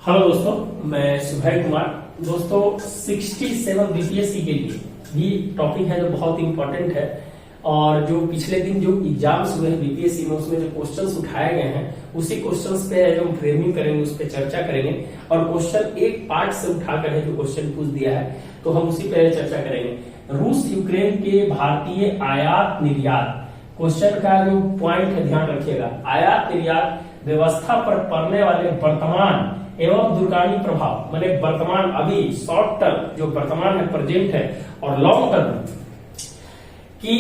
Hello दोस्तों, मैं सुभय कुमार। दोस्तों 67 बीपीएससी के लिए भी टॉपिक है जो बहुत इंपॉर्टेंट है और जो पिछले दिन जो एग्जाम्स हुए हैं बीपीएससी में उसमें जो क्वेश्चंस उठाए गए हैं उसी क्वेश्चंस पे जो हम फ्रेमिंग करेंगे उस पर चर्चा करेंगे और क्वेश्चन एक पार्ट से उठाकर है जो क्वेश्चन पूछ दिया है तो हम उसी पे चर्चा करेंगे। रूस यूक्रेन के भारतीय आयात निर्यात क्वेश्चन का जो पॉइंट है ध्यान रखिएगा। आयात निर्यात व्यवस्था पर पड़ने वाले वर्तमान एवं दूरगामी प्रभाव, माने वर्तमान अभी शॉर्ट टर्म जो वर्तमान है प्रेजेंट है और लॉन्ग टर्म की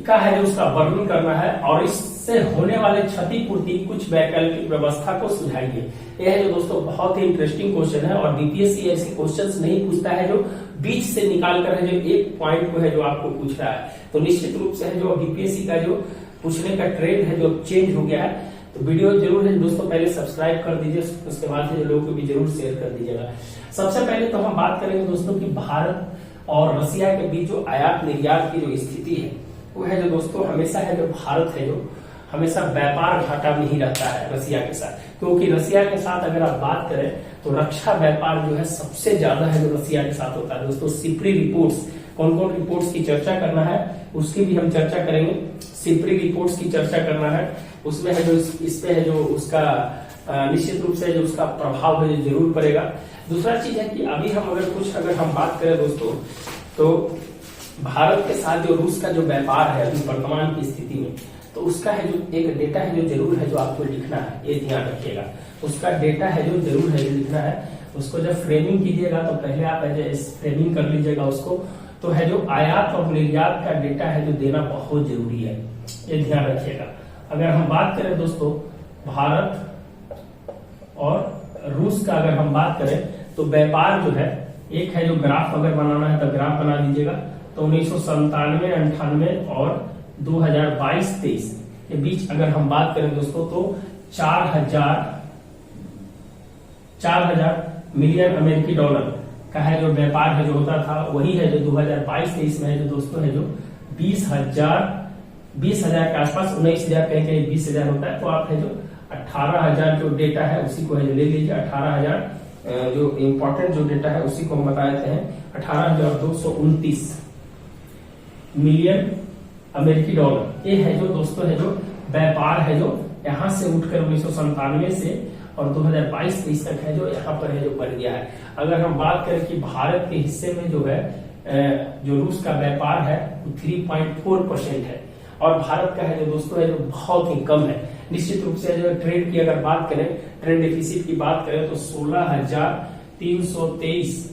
का है जो उसका वर्णन करना है और इससे होने वाले क्षतिपूर्ति कुछ वैकल्पिक व्यवस्था को सुझाइए। यह है जो दोस्तों बहुत ही इंटरेस्टिंग क्वेश्चन है और बीपीएससी ऐसे क्वेश्चंस नहीं पूछता है जो बीच से निकाल कर है जो एक पॉइंट को है जो आपको पूछ रहा है। तो निश्चित रूप से है जो बीपीएससी का जो पूछने का ट्रेंड है जो चेंज हो गया है। तो वीडियो जरूर है दोस्तों पहले सब्सक्राइब कर दीजिए, उसके बाद जो लोगों को भी जरूर शेयर कर दीजिएगा। सबसे पहले तो हम बात करेंगे दोस्तों कि भारत और रसिया के बीच जो आयात निर्यात की जो स्थिति है वो है जो दोस्तों हमेशा है जो भारत है जो हमेशा व्यापार घाटा में ही रहता है रसिया के साथ, क्योंकि रसिया के साथ अगर आप बात करें तो रक्षा व्यापार जो है सबसे ज्यादा है जो रसिया के साथ होता है। दोस्तों सिप्री रिपोर्ट्स, कौन कौन रिपोर्ट्स की चर्चा करना है उसकी भी हम चर्चा करेंगे। सिप्री रिपोर्ट्स की चर्चा करना है, उसमें है जो इस पे है जो उसका निश्चित रूप से जो उसका प्रभाव है जो जरूर पड़ेगा। दूसरा चीज है कि अभी हम अगर हम बात करें दोस्तों तो भारत के साथ जो रूस का जो व्यापार है अभी वर्तमान की स्थिति में, तो उसका है जो एक डेटा है जो जरूर है जो आपको लिखना है, ये ध्यान रखिएगा। उसका डेटा है जो जरूर है जो लिखना है। उसको जब फ्रेमिंग कीजिएगा तो पहले आप फ्रेमिंग कर लीजिएगा उसको। तो है जो आयात और निर्यात का डेटा है जो देना बहुत जरूरी है, ये ध्यान रखिएगा। अगर हम बात करें दोस्तों भारत और रूस का अगर हम बात करें तो व्यापार जो है एक है जो ग्राफ अगर बनाना है तो ग्राफ बना दीजिएगा। तो 1997, 98 और 2022-23 के बीच अगर हम बात करें दोस्तों तो 4000 मिलियन अमेरिकी डॉलर का है जो व्यापार है जो होता था, वही है जो 2022-23 में है जो दोस्तों है जो 20,000 के आसपास, 19,000 कहीं कहीं 20,000 होता है। तो आप है जो 18,000 जो डेटा है उसी को है जो ले लीजिए। 18,000 जो इम्पोर्टेंट जो डेटा है उसी को हम बता देते हैं। 18,229 मिलियन अमेरिकी डॉलर ये है जो दोस्तों है जो व्यापार है जो यहाँ से उठकर 1997 से और 2022-23 तक है जो यहाँ पर है जो बढ़ गया है। अगर हम बात करें कि भारत के हिस्से में जो है जो रूस का व्यापार है वो 3.4% है और भारत का है जो दोस्तों है जो बहुत ही कम है। निश्चित रूप से जो ट्रेड की अगर बात करें, ट्रेड डेफिसिट की बात करें तो 16,323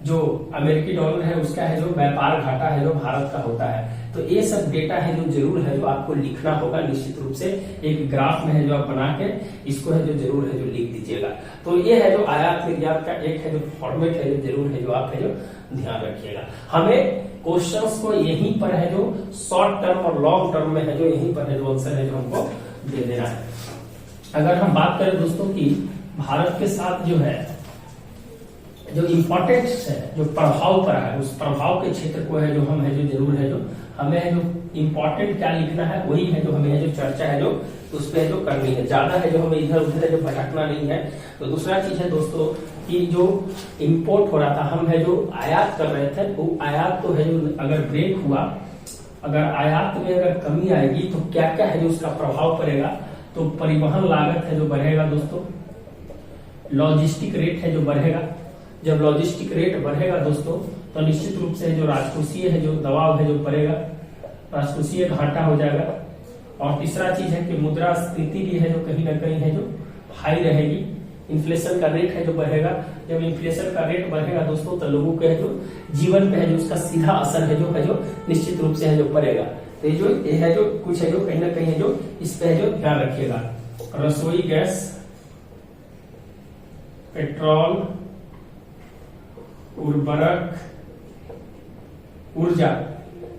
जो अमेरिकी डॉलर है उसका है जो व्यापार घाटा है जो भारत का होता है। तो ये सब डेटा है जो जरूर है जो आपको लिखना होगा। निश्चित रूप से एक ग्राफ में है जो आप बना के इसको है जो जरूर है जो लिख दीजिएगा। तो ये है जो आयात निर्यात का एक है जो फॉर्मेट है जो जरूर है जो आप है जो ध्यान रखिएगा। हमें क्वेश्चंस को यहीं पर है जो शॉर्ट टर्म और लॉन्ग टर्म में है जो यहीं पर है जो आंसर है जो हमको दे देना है। अगर हम बात करें दोस्तों की भारत के साथ जो है जो इम्पोर्टेंस है जो प्रभाव पर है उस प्रभाव के क्षेत्र को है जो हम है जो जरूर है जो हमें है जो इम्पोर्टेंट क्या लिखना है वही है जो हमें है जो चर्चा है जो उस पर जो करनी है। ज्यादा है जो हमें इधर उधर जो भटकना नहीं है। तो दूसरा चीज है दोस्तों कि जो इम्पोर्ट हो रहा था, हम है जो आयात कर रहे थे, वो आयात तो है जो अगर ब्रेक हुआ, अगर आयात में अगर कमी आएगी तो क्या क्या है जो उसका प्रभाव पड़ेगा। तो परिवहन लागत है जो बढ़ेगा दोस्तों, लॉजिस्टिक रेट है जो बढ़ेगा। जब लॉजिस्टिक रेट बढ़ेगा दोस्तों तो निश्चित रूप से जो राजकोषीय है जो दबाव है जो पड़ेगा, राजकोषीय घाटा हो जाएगा। और तीसरा चीज है कि मुद्रास्फीति भी है जो कहीं ना कहीं है जो हाई रहेगी। इन्फ्लेशन का रेट है जो बढ़ेगा। जब इन्फ्लेशन का रेट बढ़ेगा दोस्तों तो लोगों के है जो जीवन पे है जो उसका सीधा असर है जो निश्चित रूप से है जो पड़ेगा। तो ये है जो कुछ है जो कहीं ना कहीं है जो इस पे है जो ध्यान रखिएगा। रसोई गैस, पेट्रोल, उर्वरक, ऊर्जा,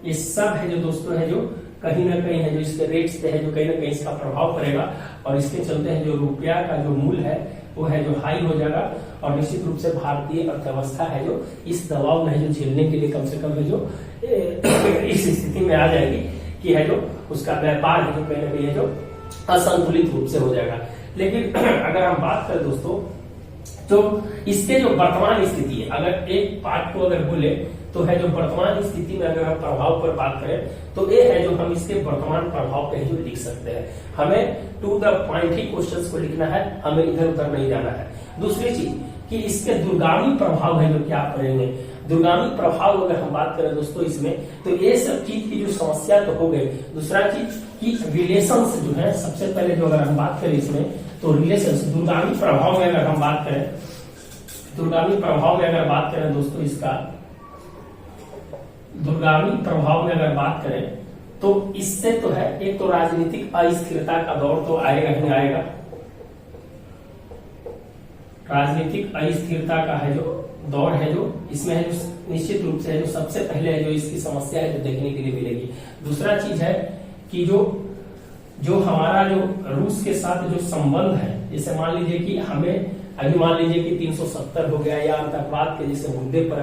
ये सब है जो दोस्तों है जो कहीं ना कहीं है जो इसके रेट्स पे है जो कहीं ना कहीं इसका प्रभाव पड़ेगा और इसके चलते है जो रुपया का जो मूल्य है वो है जो हाई हो जाएगा। और निश्चित रूप से भारतीय अर्थव्यवस्था है जो इस दबाव में है जो झेलने के लिए कम से कम है जो इस स्थिति में आ जाएगी कि है जो उसका व्यापार है जो कहीं ना कहीं है जो असंतुलित रूप से हो जाएगा। लेकिन अगर हम बात करें दोस्तों, तो इसके जो वर्तमान स्थिति है, अगर एक पार्ट को अगर बोले तो है जो वर्तमान स्थिति में अगर हम प्रभाव पर बात करें तो ये है जो हम इसके वर्तमान प्रभाव पे जो लिख सकते हैं। हमें टू द पॉइंट ही क्वेश्चंस को लिखना है, हमें इधर उधर नहीं जाना है। दूसरी चीज कि इसके दूरगामी प्रभाव है जो क्या पड़ेंगे। दूरगामी प्रभाव अगर हम बात करें दोस्तों इसमें, तो ये सब चीज की जो समस्या तो हो गई। दूसरा चीज की रिलेशंस जो है, सबसे पहले जो अगर हम बात करें इसमें तो रिलेशंस, दूरगामी प्रभाव में अगर हम बात करें, दूरगामी प्रभाव में अगर बात करें दोस्तों, इसका दूरगामी प्रभाव में अगर बात करें तो इससे तो है एक तो राजनीतिक अस्थिरता का दौर तो आएगा ही आएगा। राजनीतिक अस्थिरता का है जो दौर है जो इसमें है जो निश्चित रूप से है जो सबसे पहले है जो इसकी समस्या है जो देखने के लिए मिलेगी। दूसरा चीज है कि जो हमारा जो रूस के साथ जो संबंध है, जैसे मान लीजिए कि हमें अभी मान लीजिए कि 370 हो गया या आतंकवाद के जैसे मुद्दे पर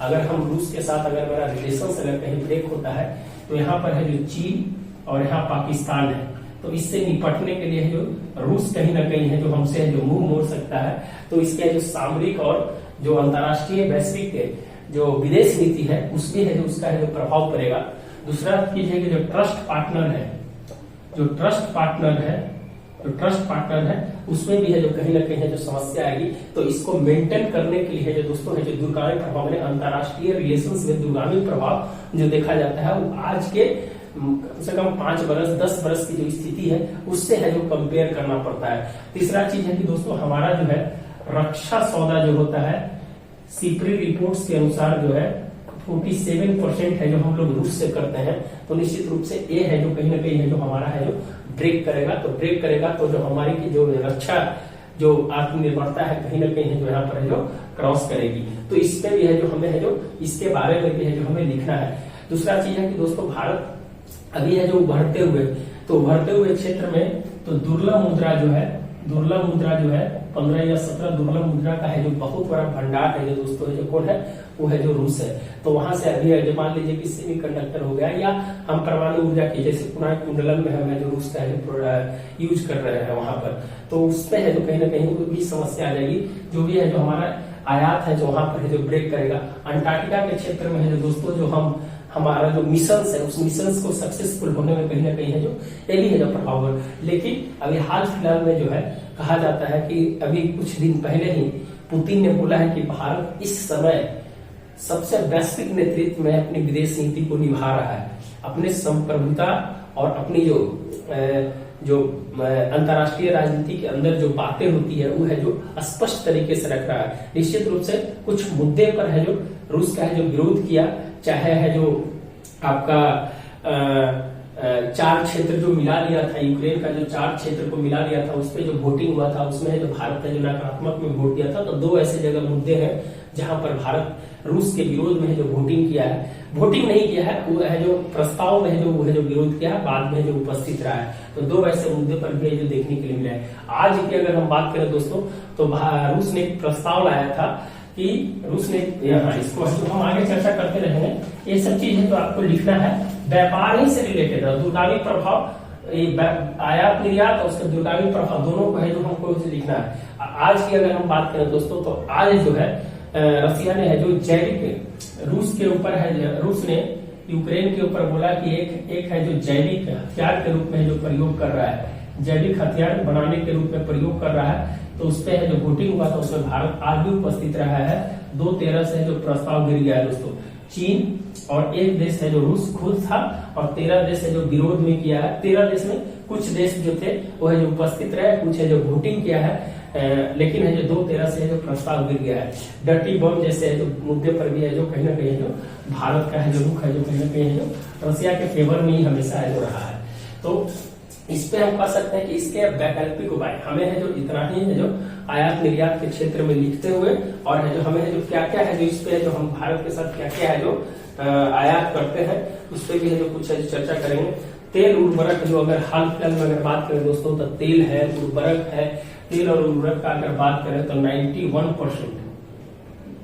अगर हम रूस के साथ अगर मेरा रिलेशन अगर कहीं ब्रेक होता है तो यहाँ पर है जो चीन और यहाँ पाकिस्तान है, तो इससे निपटने के लिए जो रूस कहीं ना कहीं है जो हमसे है जो मुंह मोड़ सकता है। तो इसके जो सामरिक और जो अंतर्राष्ट्रीय वैश्विक जो विदेश नीति है उसमें है जो उसका है जो प्रभाव पड़ेगा। दूसरा चीज है कि जो ट्रस्ट पार्टनर है, जो ट्रस्ट पार्टनर है उसमें भी है जो कहीं ना कहीं है जो समस्या आएगी। तो इसको मेंटेन करने के लिए है जो दोस्तों है जो दूरगामी प्रभाव में अंतर्राष्ट्रीय रिलेशंस में दूरगामी प्रभाव जो देखा जाता है वो आज के कम से कम 5 बरस 10 बरस की जो स्थिति है उससे है जो कंपेयर करना पड़ता है। तीसरा चीज है कि दोस्तों हमारा जो है रक्षा सौदा जो होता है, सीपरी रिपोर्ट्स के अनुसार जो है 47% है जो हम लोग रूस से करते हैं, तो निश्चित रूप से ये है जो कहीं ना कहीं है जो हमारा है जो ब्रेक करेगा तो जो हमारी की जो रक्षा जो आत्मनिर्भरता है कहीं ना कहीं है जो यहाँ पर है जो क्रॉस करेगी। तो इस पे भी है जो हमें है जो इसके बारे में भी है जो हमें लिखना है। दूसरा चीज है कि दोस्तों भारत अभी है जो उभरते हुए क्षेत्र में तो दुर्लभ मुद्रा जो है 15 या 17 दुर्लभ मुद्रा का है जो बहुत बड़ा भंडार है जो दोस्तों है जो कौन है वो है जो रूस है। तो वहां से अभी मान लीजिए कि सेमीकंडक्टर हो गया या हम परमाणु ऊर्जा की जैसे पुनः कुंडलम में हमें जो रूस का है यूज कर रहे हैं वहां पर, तो उसमें है जो कहीं ना कहीं भी समस्या आ जाएगी। जो भी है जो हमारा आयात है जो वहां पर है जो ब्रेक करेगा। अंटार्कटिका के क्षेत्र में है जो दोस्तों जो हमारा जो मिशन है उस मिशन को सक्सेसफुल होने में कहीं ना कहीं है जो ये भी है जो प्रभाव है। लेकिन अभी हाल फिलहाल में जो है कहा जाता है कि अभी कुछ दिन पहले ही पुतिन ने बोला है कि भारत इस समय सबसे वैश्विक नेतृत्व में अपनी विदेश नीति को निभा रहा है। अपने संप्रभुता और अपनी जो अंतर्राष्ट्रीय राजनीति के अंदर जो बातें होती है वो है जो स्पष्ट तरीके से रख रहा है। निश्चित रूप से कुछ मुद्दे पर है जो रूस का है जो विरोध किया, चाहे है जो आपका 4 क्षेत्र जो मिला लिया था, यूक्रेन का जो 4 क्षेत्र को मिला लिया था उस पर जो वोटिंग हुआ था उसमें है जो भारत ने जो नकारात्मक में वोट दिया था। तो 2 ऐसे जगह मुद्दे हैं जहां पर भारत रूस के विरोध में है जो वोटिंग किया है, वोटिंग नहीं किया है, वो है जो प्रस्ताव में है जो वो है जो विरोध किया है, बाद में जो उपस्थित रहा है। तो 2 ऐसे मुद्दे पर भी जो देखने के लिए मिला है। आज की अगर हम बात करें दोस्तों तो रूस ने एक प्रस्ताव लाया था कि रूस ने इसको हम आगे चर्चा करते रहेंगे। ये सब चीजें तो आपको लिखना है, व्यापार ही से रिलेटेड है, दूरगामी प्रभाव, आयात निर्यात और उसका दूरगामी प्रभाव दोनों को है जो हमको लिखना है। आज की अगर हम बात करें दोस्तों तो आज जो है रसिया ने है जो जैविक रूस के ऊपर है, रूस ने यूक्रेन के ऊपर बोला कि एक है जो जैविक हथियार के रूप में जो प्रयोग कर रहा है, जैविक हथियार बनाने के रूप में प्रयोग कर रहा है। तो उस पर है जो वोटिंग हुआ था उसमें भारत आज भी उपस्थित रहा है। 2-13 से जो प्रस्ताव गिर गया है दोस्तों। चीन और एक देश है जो रूस खुद था और 13 देश है जो विरोध में किया है। 13 देश में कुछ देश जो थे वो है जो उपस्थित रहे, कुछ है जो वोटिंग किया है, लेकिन है जो 2-13 से जो प्रस्ताव गिर गया है। डर्टी बम जैसे है जो मुद्दे पर भी है जो कहीं ना कहीं जो भारत का है जो रुख है जो कहीं ना कहीं है जो रसिया के फेवर में ही हमेशा है जो रहा है। तो इस पे हम कह सकते हैं कि इसके वैकल्पिक उपाय हमें है जो इतना ही है जो आयात निर्यात के क्षेत्र में लिखते हुए और है जो हमें है जो क्या क्या है जो इस पे जो हम भारत के साथ क्या क्या है जो आयात करते हैं उस पे भी है जो कुछ है चर्चा करेंगे। तेल उर्वरक जो अगर हाल फिलहाल में अगर बात करें दोस्तों तो तेल है, उर्वरक है, तेल और उर्वरक का अगर बात करें तो 91%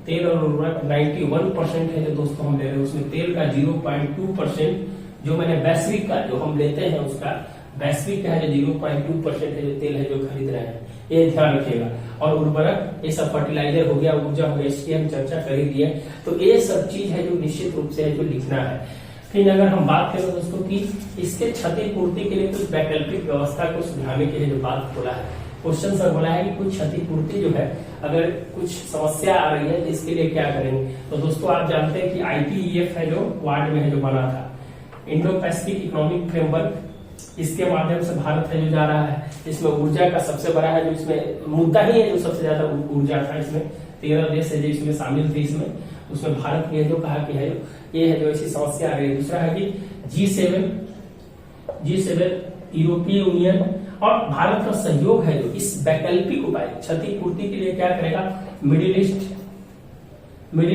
तेल और उर्वरक 91% है जो दोस्तों हम ले रहे हैं। उसमें तेल का 0.2% जो मैंने वैश्विक का जो हम लेते हैं उसका वैश्विक है जो 0.2% है जो तेल है जो खरीद रहे हैं, ये ध्यान रखिएगा। और उर्वरक, ये सब फर्टिलाइजर हो गया, ऊर्जा हो गया, इसकी हम चर्चा कर ही दिए। तो ये सब चीज है जो निश्चित रूप से है जो लिखना है। फिर अगर हम बात करें दोस्तों की इसके क्षतिपूर्ति के लिए कुछ वैकल्पिक व्यवस्था को सुझाने के लिए जो बात बोला है, क्वेश्चन सर बोला है कि कुछ क्षतिपूर्ति जो है अगर कुछ समस्या आ रही है तो इसके लिए क्या करेंगे। तो दोस्तों आप जानते हैं कि IPEF है जो क्वाड में है जो बना था, इंडो पैसिफिक इकोनॉमिक फ्रेमवर्क, इसके माध्यम से भारत है जो जा रहा है। इसमें ऊर्जा का सबसे बड़ा है जो इसमें मुद्दा ही है जो सबसे ज्यादा ऊर्जा था, इसमें 13 देश है जो इसमें शामिल थे। इसमें उसमें भारत ने जो कहा कि है ये है जो ऐसी समस्या आ रही है। दूसरा है कि G7 यूरोपीय यूनियन और भारत का सहयोग है जो इस वैकल्पिक उपाय क्षतिपूर्ति के लिए क्या करेगा, मिडिल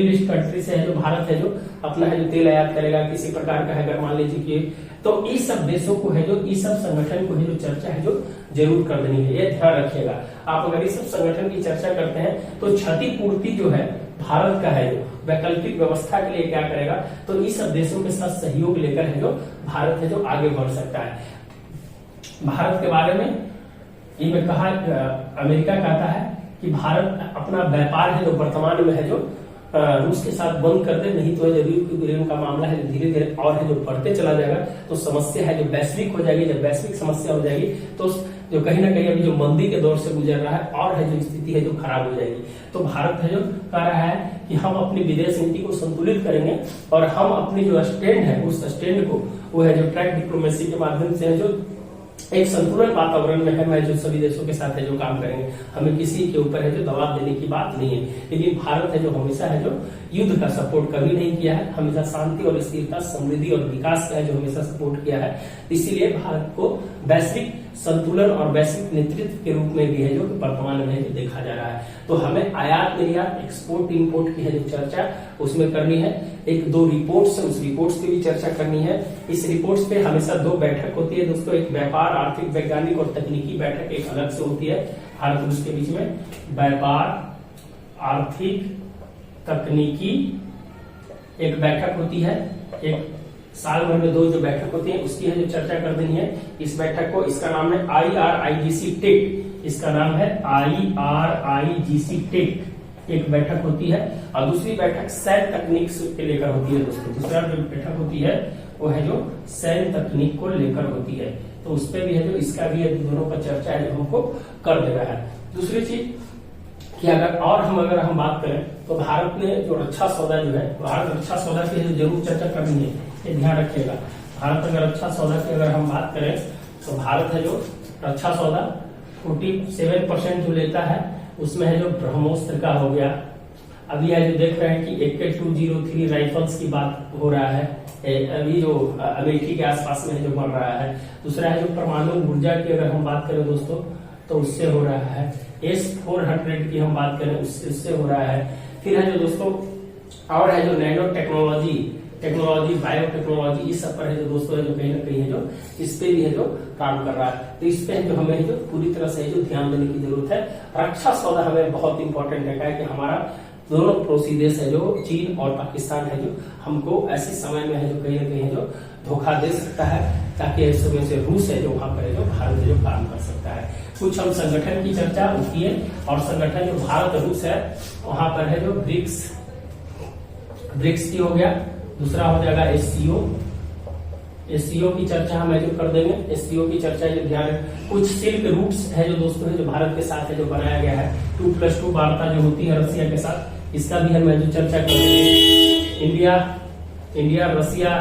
ईस्ट कंट्री से है जो भारत है जो अपना है जो तेल आयात करेगा किसी प्रकार का है, अगर मान लीजिए कि तो इस सब देशों को है जो इस सब संगठन को है जो चर्चा है जो जरूर कर देनी है, ये ध्यान रखिएगा। आप अगर इस सब संगठन की चर्चा करते हैं तो क्षतिपूर्ति जो है भारत का है जो वैकल्पिक व्यवस्था के लिए क्या करेगा, तो इस सब देशों के साथ सहयोग लेकर है जो भारत है जो आगे बढ़ सकता है। भारत के बारे में ये मैं कहा, अमेरिका कहता है कि भारत अपना व्यापार है जो वर्तमान में है जो रूस के साथ बंद कर दे, नहीं तो युद्ध का मामला है धीरे धीरे और है जो बढ़ते चला जाएगा, तो समस्या है जो वैश्विक हो जाएगी। जब वैश्विक समस्या हो जाएगी तो जो कहीं ना कहीं अभी जो मंदी के दौर से गुजर रहा है और है जो स्थिति है जो खराब हो जाएगी। तो भारत है जो कह रहा है कि हम अपनी विदेश नीति को संतुलित करेंगे और हम अपनी जो स्टैंड है उस स्टैंड को वो है जो ट्रैक डिप्लोमेसी के माध्यम से है जो एक संतुलन वातावरण में है जो सभी देशों के साथ है जो काम करेंगे। हमें किसी के ऊपर है जो दबाव देने की बात नहीं है, लेकिन भारत है जो हमेशा है जो युद्ध का सपोर्ट कभी नहीं किया है, हमेशा शांति और स्थिरता, समृद्धि और विकास का है जो हमेशा सपोर्ट किया है। इसीलिए भारत को वैश्विक संतुलन और वैश्विक नेतृत्व के रूप में भी है जो वर्तमान में जो देखा जा रहा है। तो हमें आयात निर्यात, एक्सपोर्ट इंपोर्ट की है जो चर्चा उसमें करनी है। एक दो रिपोर्ट्स है, उस रिपोर्ट्स की भी चर्चा करनी है। इस रिपोर्ट्स पे हमेशा दो बैठक होती है दोस्तों, एक व्यापार आर्थिक वैज्ञानिक और तकनीकी बैठक एक अलग से होती है। भारत रूस के बीच में व्यापार आर्थिक तकनीकी एक बैठक होती है, एक साल भर में दो जो बैठक होती है उसकी है जो चर्चा कर देनी है। इस बैठक को, इसका नाम है IRIGC टेक, इसका नाम है IRIGC टेक एक बैठक होती है। और दूसरी बैठक सैन्य तकनीक के लेकर होती है दोस्तों। दूसरा जो बैठक होती है वो है जो सैन्य तकनीक को लेकर होती है, तो उस पर भी है जो इसका भी दोनों पर चर्चा है जो हमको कर दे रहा है। दूसरी चीज कि अगर हम बात करें तो भारत ने जो रक्षा सौदा जो है, भारत रक्षा सौदा की जरूर चर्चा करनी है, ये ध्यान रखिएगा। भारत अगर रक्षा सौदा की अगर हम बात करें तो भारत है जो रक्षा सौदा 47% जो लेता है उसमें है जो ब्रह्मोस्त्र का हो गया। अभी है जो देख रहे हैं कि AK-203 राइफल्स की बात हो रहा है, अभी जो अमेठी के आसपास में है जो बढ़ रहा है। दूसरा है जो परमाणु ऊर्जा की अगर हम बात करें दोस्तों तो उससे हो रहा है। S-400 की हम बात करें उससे हो रहा है। फिर है जो दोस्तों और है जो नैनो टेक्नोलॉजी, बायोटेक्नोलॉजी, इस सब पर है जो दोस्तों है जो कहीं ना कहीं है जो इस पे भी है जो काम कर रहा है। तो इस पे जो हमें जो पूरी तरह से जो ध्यान देने की जरूरत है। रक्षा सौदा हमें बहुत इंपॉर्टेंट है कि हमारा दोनों पड़ोसी देश है जो चीन और पाकिस्तान है जो हमको ऐसे समय में है जो कहीं ना कहीं जो धोखा दे सकता है, ताकि इस समय से रूस है जो वहां पर है जो भारत है जो काम कर सकता है। कुछ हम संगठन की चर्चा किए और संगठन जो भारत रूस है वहां पर है जो ब्रिक्स की हो गया। दूसरा हो जाएगा SCO की चर्चा हम जो कर देंगे। SCO की चर्चा जो ध्यान, कुछ सिल्क रूट्स है जो दोस्तों है जो भारत के साथ है जो बनाया गया है। 2+2 वार्ता जो होती है रसिया के साथ, इसका भी हम जो चर्चा कर देंगे। इंडिया रसिया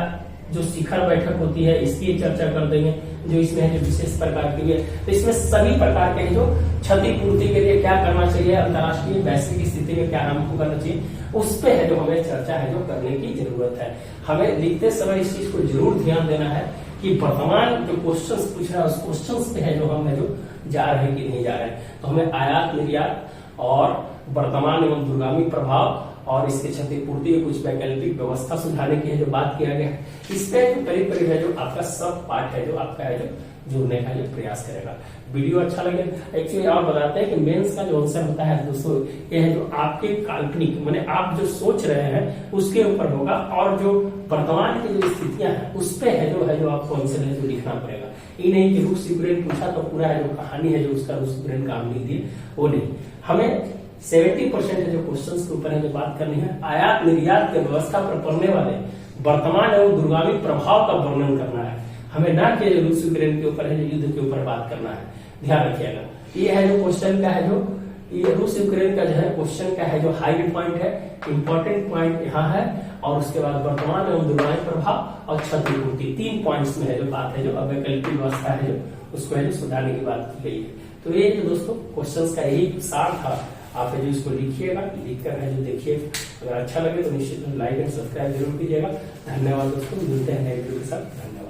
जो शिखर बैठक होती है इसकी चर्चा कर देंगे, जो इसमें है जो विशेष प्रकार की है। तो इसमें सभी प्रकार के जो क्षतिपूर्ति के लिए क्या करना चाहिए, अंतर्राष्ट्रीय वैश्विक स्थिति में क्या हमको करना चाहिए, उस पे है जो हमें चर्चा है जो करने की जरूरत है। हमें लिखते समय इस चीज को जरूर ध्यान देना है कि वर्तमान जो क्वेश्चंस पूछ रहा है उस क्वेश्चंस पे है जो हम है जो जा रहे हैं कि नहीं जा रहे हैं। तो हमें आयात निर्यात और वर्तमान एवं दूरगामी प्रभाव और इसके क्षतिपूर्ति की कुछ वैकल्पिक व्यवस्था सुझाने की है जो बात किया गया है। इस पे जो करीब करीब है जो आपका सब पार्ट है जो आपका है जो जुड़ने का ये प्रयास करेगा। वीडियो अच्छा लगे एक्चुअली और बताते हैं कि मेंस का जो आंसर होता है दोस्तों, ये है जो आपके काल्पनिक माने आप जो सोच रहे हैं उसके ऊपर होगा, और जो वर्तमान की जो स्थितियां हैं उस पे है जो आपको आंसर है जो लिखना पड़ेगा। ये नहीं कि रूस यूक्रेन पूछा तो पूरा है जो कहानी है जो उसका रूस यूक्रेन का हम लिख दिए, वो नहीं। हमें 70% जो क्वेश्चन के ऊपर है जो बात करनी है, आयात निर्यात की व्यवस्था पर पड़ने वाले वर्तमान एवं दूरगामी प्रभाव का वर्णन करना है। हमें ना कि रूस यूक्रेन के ऊपर है जो युद्ध के ऊपर बात करना है, ध्यान रखिएगा। ये है जो क्वेश्चन का है जो ये रूस यूक्रेन का जो है क्वेश्चन का है जो हाई पॉइंट है, इंपॉर्टेंट पॉइंट यहाँ है, और उसके बाद वर्तमान एवं दूरगामी प्रभाव और क्षतिपूर्ति 3 पॉइंट्स में है जो बात है जो वैकल्पिक व्यवस्था है जो उसको है जो सुधारने की बात की गई है। तो ये जो दोस्तों क्वेश्चन का यही सार था, आप जो इसको लिखिएगा, लिखकर है जो देखिए, अगर अच्छा लगे तो निश्चित लाइक एंड सब्सक्राइब जरूर कीजिएगा। धन्यवाद दोस्तों, मिलते हैं नए वीडियो के साथ। धन्यवाद।